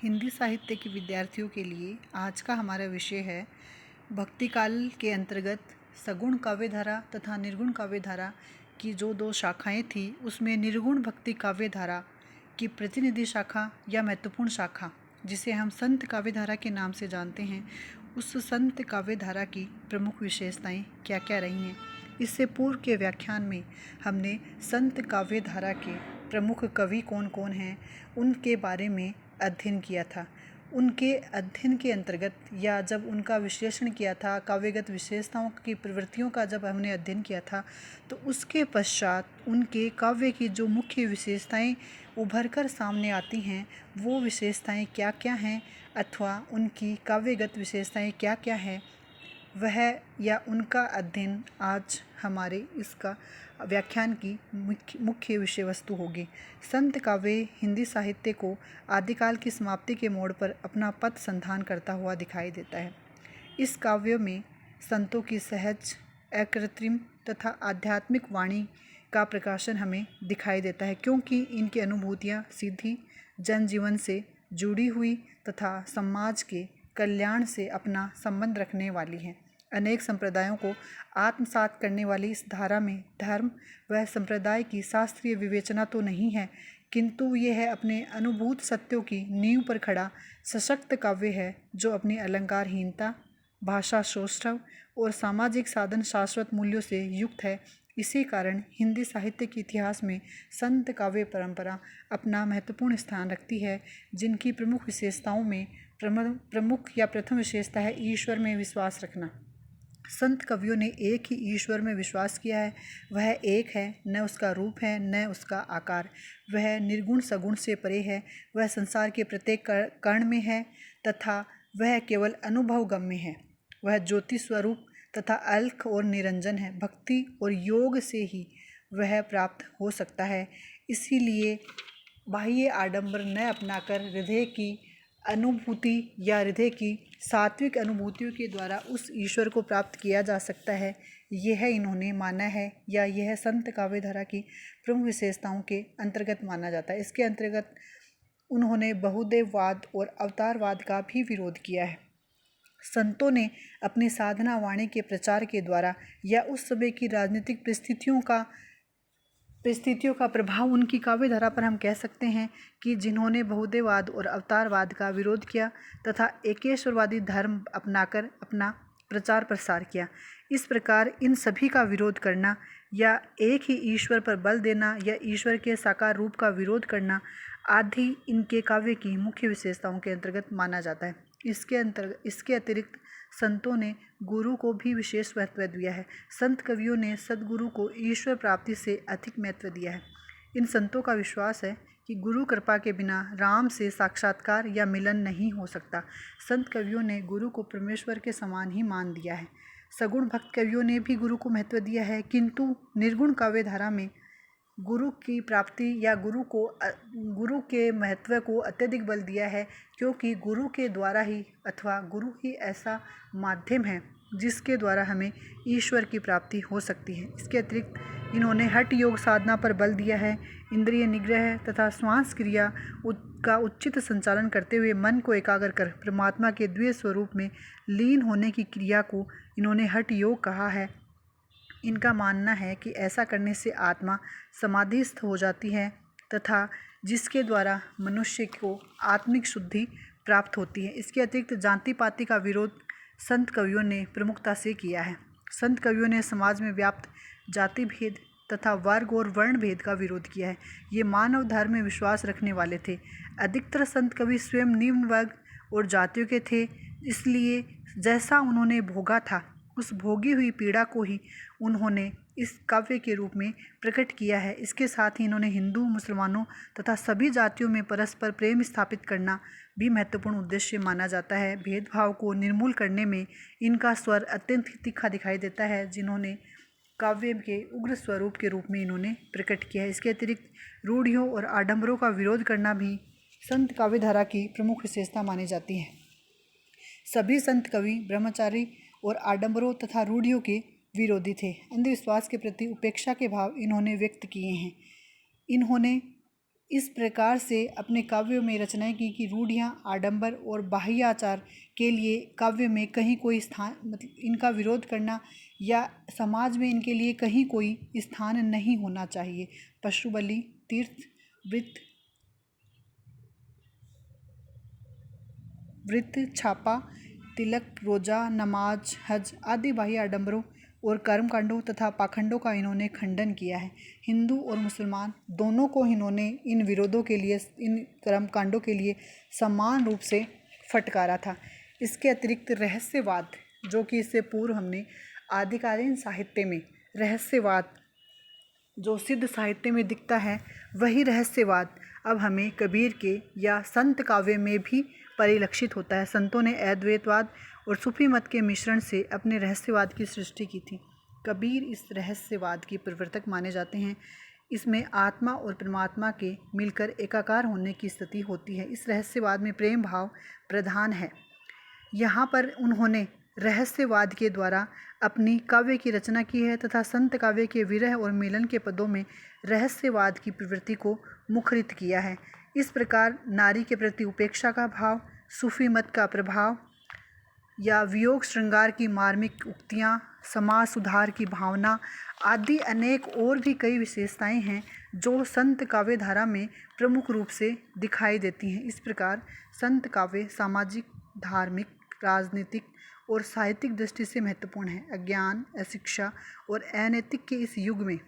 हिंदी साहित्य के विद्यार्थियों के लिए आज का हमारा विषय है भक्ति काल के अंतर्गत सगुण काव्यधारा तथा निर्गुण काव्यधारा की जो दो शाखाएं थी, उसमें निर्गुण भक्ति काव्यधारा की प्रतिनिधि शाखा या महत्वपूर्ण शाखा जिसे हम संत काव्यधारा के नाम से जानते हैं, उस संत काव्यधारा की प्रमुख विशेषताएं क्या क्या रही हैं। इससे पूर्व के व्याख्यान में हमने संत काव्यधारा के प्रमुख कवि कौन कौन हैं उनके बारे में अध्ययन किया था। उनके अध्ययन के अंतर्गत या जब उनका विश्लेषण किया था, काव्यगत विशेषताओं की प्रवृत्तियों का जब हमने अध्ययन किया था, तो उसके पश्चात उनके काव्य की जो मुख्य विशेषताएं उभर कर सामने आती हैं, वो विशेषताएं क्या क्या हैं अथवा उनकी काव्यगत विशेषताएं क्या क्या हैं, वह या उनका अध्ययन आज हमारे इसका व्याख्यान की मुख्य विषय वस्तु होगी। संत काव्य हिंदी साहित्य को आदिकाल की समाप्ति के मोड़ पर अपना पथ संधान करता हुआ दिखाई देता है। इस काव्य में संतों की सहज, अकृत्रिम तथा आध्यात्मिक वाणी का प्रकाशन हमें दिखाई देता है, क्योंकि इनकी अनुभूतियाँ सीधी जनजीवन से जुड़ी हुई तथा समाज के कल्याण से अपना संबंध रखने वाली हैं। अनेक संप्रदायों को आत्मसात करने वाली इस धारा में धर्म व संप्रदाय की शास्त्रीय विवेचना तो नहीं है, किंतु यह अपने अनुभूत सत्यों की नींव पर खड़ा सशक्त काव्य है, जो अपनी अलंकारहीनता, भाषा सौष्ठव और सामाजिक साधन शाश्वत मूल्यों से युक्त है। इसी कारण हिंदी साहित्य के इतिहास में संत काव्य परंपरा अपना महत्वपूर्ण स्थान रखती है, जिनकी प्रमुख विशेषताओं में प्रमुख या प्रथम विशेषता है ईश्वर में विश्वास रखना। संत कवियों ने एक ही ईश्वर में विश्वास किया है। वह एक है, न उसका रूप है न उसका आकार। वह निर्गुण सगुण से परे है। वह संसार के प्रत्येक कण में है तथा वह केवल अनुभव गम्य है। वह ज्योति स्वरूप तथा अलख और निरंजन है। भक्ति और योग से ही वह प्राप्त हो सकता है। इसीलिए बाह्य आडंबर न अपनाकर हृदय की अनुभूति या हृदय की सात्विक अनुभूतियों के द्वारा उस ईश्वर को प्राप्त किया जा सकता है, यह इन्होंने माना है या यह संत काव्यधारा की प्रमुख विशेषताओं के अंतर्गत माना जाता है। इसके अंतर्गत उन्होंने बहुदेववाद और अवतारवाद का भी विरोध किया है। संतों ने अपनी साधना वाणी के प्रचार के द्वारा या उस समय की राजनीतिक परिस्थितियों का प्रभाव उनकी काव्यधारा पर हम कह सकते हैं कि जिन्होंने बहुदेववाद और अवतारवाद का विरोध किया तथा एकेश्वरवादी धर्म अपनाकर अपना प्रचार प्रसार किया। इस प्रकार इन सभी का विरोध करना या एक ही ईश्वर पर बल देना या ईश्वर के साकार रूप का विरोध करना आदि इनके काव्य की मुख्य विशेषताओं के अंतर्गत माना जाता है। इसके अतिरिक्त संतों ने गुरु को भी विशेष महत्व दिया है। संत कवियों ने सद्गुरु को ईश्वर प्राप्ति से अधिक महत्व दिया है। इन संतों का विश्वास है कि गुरु कृपा के बिना राम से साक्षात्कार या मिलन नहीं हो सकता। संत कवियों ने गुरु को परमेश्वर के समान ही मान दिया है। सगुण भक्त कवियों ने भी गुरु को महत्व दिया है, किंतु निर्गुण काव्यधारा में गुरु की प्राप्ति या गुरु के महत्व को अत्यधिक बल दिया है, क्योंकि गुरु के द्वारा ही अथवा गुरु ही ऐसा माध्यम है जिसके द्वारा हमें ईश्वर की प्राप्ति हो सकती है। इसके अतिरिक्त इन्होंने हठ योग साधना पर बल दिया है। इंद्रिय निग्रह तथा श्वास क्रिया का उचित संचालन करते हुए मन को एकाग्र कर परमात्मा के द्वितीय स्वरूप में लीन होने की क्रिया को इन्होंने हठ योग कहा है। इनका मानना है कि ऐसा करने से आत्मा समाधिस्थ हो जाती है तथा जिसके द्वारा मनुष्य को आत्मिक शुद्धि प्राप्त होती है। इसके अतिरिक्त जाति पाति का विरोध संत कवियों ने प्रमुखता से किया है। संत कवियों ने समाज में व्याप्त जाति भेद तथा वर्ग और वर्ण भेद का विरोध किया है। ये मानव धर्म में विश्वास रखने वाले थे। अधिकतर संत कवि स्वयं निम्न वर्ग और जातियों के थे, इसलिए जैसा उन्होंने भोगा था उस भोगी हुई पीड़ा को ही उन्होंने इस काव्य के रूप में प्रकट किया है। इसके साथ ही इन्होंने हिंदू, मुसलमानों तथा सभी जातियों में परस्पर प्रेम स्थापित करना भी महत्वपूर्ण उद्देश्य माना जाता है। भेदभाव को निर्मूल करने में इनका स्वर अत्यंत तीखा दिखाई देता है, जिन्होंने काव्य के उग्र स्वरूप के रूप में इन्होंने प्रकट किया है। इसके अतिरिक्त रूढ़ियों और आडंबरों का विरोध करना भी संत काव्यधारा की प्रमुख विशेषता मानी जाती है। सभी संत कवि ब्रह्मचारी और आडंबरों तथा रूढ़ियों के विरोधी थे। अंधविश्वास के प्रति उपेक्षा के भाव इन्होंने व्यक्त किए हैं। इन्होंने इस प्रकार से अपने काव्यों में रचनाएं की कि रूढ़ियाँ, आडंबर और बाह्याचार के लिए काव्य में कहीं कोई स्थान, मतलब इनका विरोध करना या समाज में इनके लिए कहीं कोई स्थान नहीं होना चाहिए। पशु बलि, तीर्थ, व्रत, छापा, तिलक, रोजा, नमाज, हज आदि बाह्य आडंबरों और कर्मकांडों तथा पाखंडों का इन्होंने खंडन किया है। हिंदू और मुसलमान दोनों को इन्होंने इन विरोधों के लिए, इन कर्मकांडों के लिए समान रूप से फटकारा था। इसके अतिरिक्त रहस्यवाद, जो कि इससे पूर्व हमने आदिकालीन साहित्य में रहस्यवाद जो सिद्ध साहित्य में दिखता है, वही रहस्यवाद अब हमें कबीर के या संत काव्य में भी परिलक्षित होता है। संतों ने अद्वैतवाद और सूफी मत के मिश्रण से अपने रहस्यवाद की सृष्टि की थी। कबीर इस रहस्यवाद की प्रवर्तक माने जाते हैं। इसमें आत्मा और परमात्मा के मिलकर एकाकार होने की स्थिति होती है। इस रहस्यवाद में प्रेम भाव प्रधान है। यहाँ पर उन्होंने रहस्यवाद के द्वारा अपनी काव्य की रचना की है तथा संत काव्य के विरह और मिलन के पदों में रहस्यवाद की प्रवृत्ति को मुखरित किया है। इस प्रकार नारी के प्रति उपेक्षा का भाव, सूफी मत का प्रभाव या वियोग श्रृंगार की मार्मिक उक्तियाँ, समाज सुधार की भावना आदि अनेक और भी कई विशेषताएं हैं जो संत काव्य धारा में प्रमुख रूप से दिखाई देती हैं। इस प्रकार संत काव्य सामाजिक, धार्मिक, राजनीतिक और साहित्यिक दृष्टि से महत्वपूर्ण है। अज्ञान, अशिक्षा और अनैतिक के इस युग में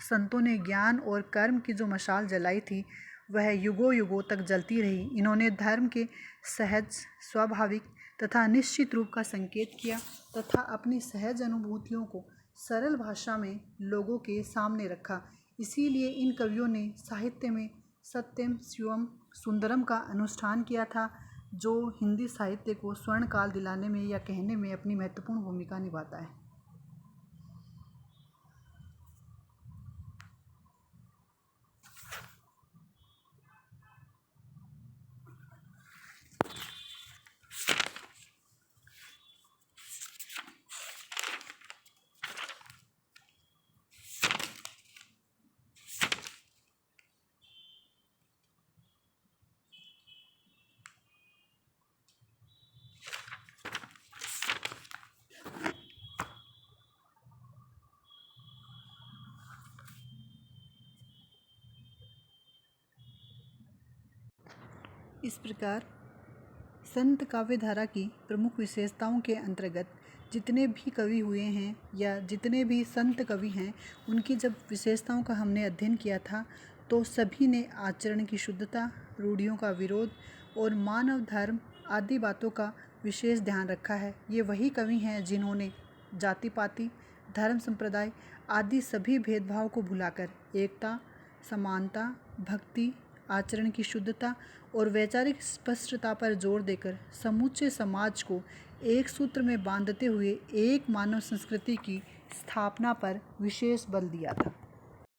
संतों ने ज्ञान और कर्म की जो मशाल जलाई थी, वह युगों युगों तक जलती रही। इन्होंने धर्म के सहज, स्वाभाविक तथा निश्चित रूप का संकेत किया तथा अपनी सहज अनुभूतियों को सरल भाषा में लोगों के सामने रखा। इसीलिए इन कवियों ने साहित्य में सत्यम, शिवम, सुंदरम का अनुष्ठान किया था, जो हिंदी साहित्य को स्वर्ण काल दिलाने में या कहने में अपनी महत्वपूर्ण भूमिका निभाता है। इस प्रकार संत काव्य धारा की प्रमुख विशेषताओं के अंतर्गत जितने भी कवि हुए हैं या जितने भी संत कवि हैं, उनकी जब विशेषताओं का हमने अध्ययन किया था, तो सभी ने आचरण की शुद्धता, रूढ़ियों का विरोध और मानव धर्म आदि बातों का विशेष ध्यान रखा है। ये वही कवि हैं जिन्होंने जाति पाति, धर्म संप्रदाय आदि सभी भेदभाव को भुलाकर एकता, समानता, भक्ति, आचरण की शुद्धता और वैचारिक स्पष्टता पर जोर देकर समूचे समाज को एक सूत्र में बांधते हुए एक मानव संस्कृति की स्थापना पर विशेष बल दिया था।